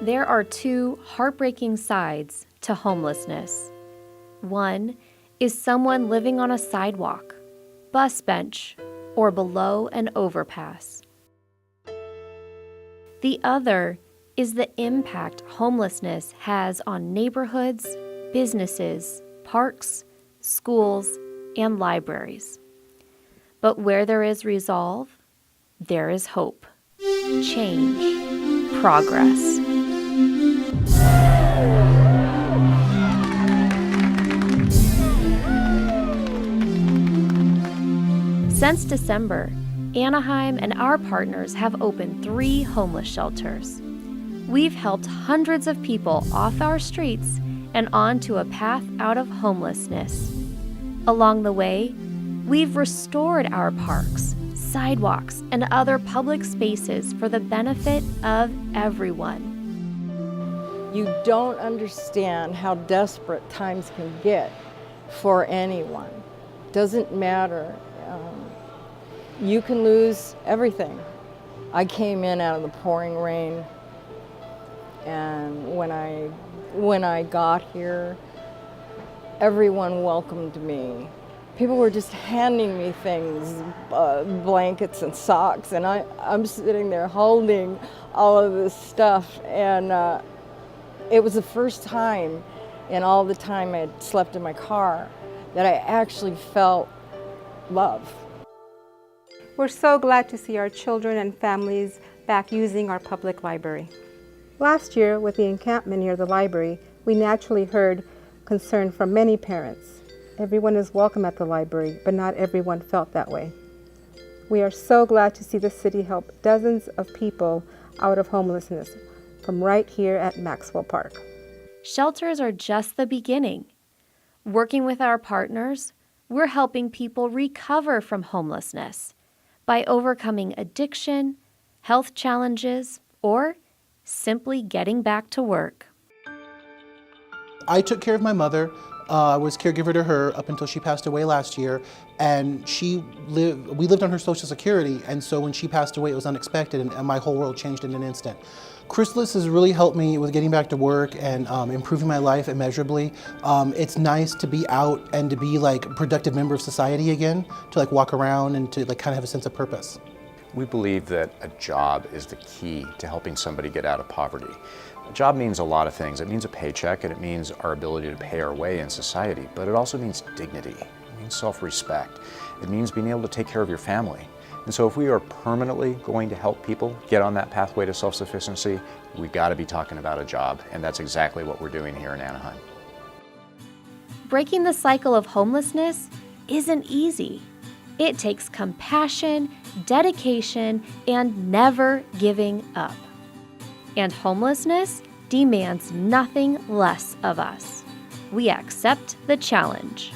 There are two heartbreaking sides to homelessness. One is someone living on a sidewalk, bus bench, or below an overpass. The other is the impact homelessness has on neighborhoods, businesses, parks, schools, and libraries. But where there is resolve, there is hope, change, progress. Since December, Anaheim and our partners have opened 3 homeless shelters. We've helped hundreds of people off our streets and onto a path out of homelessness. Along the way, we've restored our parks, sidewalks, and other public spaces for the benefit of everyone. You don't understand how desperate times can get for anyone. Doesn't matter. You can lose everything. I came in out of the pouring rain, and when I got here, everyone welcomed me. People were just handing me things, blankets and socks, and I'm sitting there holding all of this stuff, and it was the first time in all the time I'd slept in my car that I actually felt love. We're so glad to see our children and families back using our public library. Last year, with the encampment near the library, we naturally heard concern from many parents. Everyone is welcome at the library, but not everyone felt that way. We are so glad to see the city help dozens of people out of homelessness from right here at Maxwell Park. Shelters are just the beginning. Working with our partners, we're helping people recover from homelessness by overcoming addiction, health challenges, or simply getting back to work. I took care of my mother. I was caregiver to her up until she passed away last year, and we lived on her Social Security, and so when she passed away, it was unexpected, and my whole world changed in an instant. Chrysalis has really helped me with getting back to work and improving my life immeasurably. It's nice to be out and to be like a productive member of society again, to like walk around and to like kind of have a sense of purpose. We believe that a job is the key to helping somebody get out of poverty. A job means a lot of things. It means a paycheck, and it means our ability to pay our way in society, but it also means dignity. It means self-respect. It means being able to take care of your family. And so if we are permanently going to help people get on that pathway to self-sufficiency, we've got to be talking about a job, and that's exactly what we're doing here in Anaheim. Breaking the cycle of homelessness isn't easy. It takes compassion, dedication, and never giving up. And homelessness demands nothing less of us. We accept the challenge.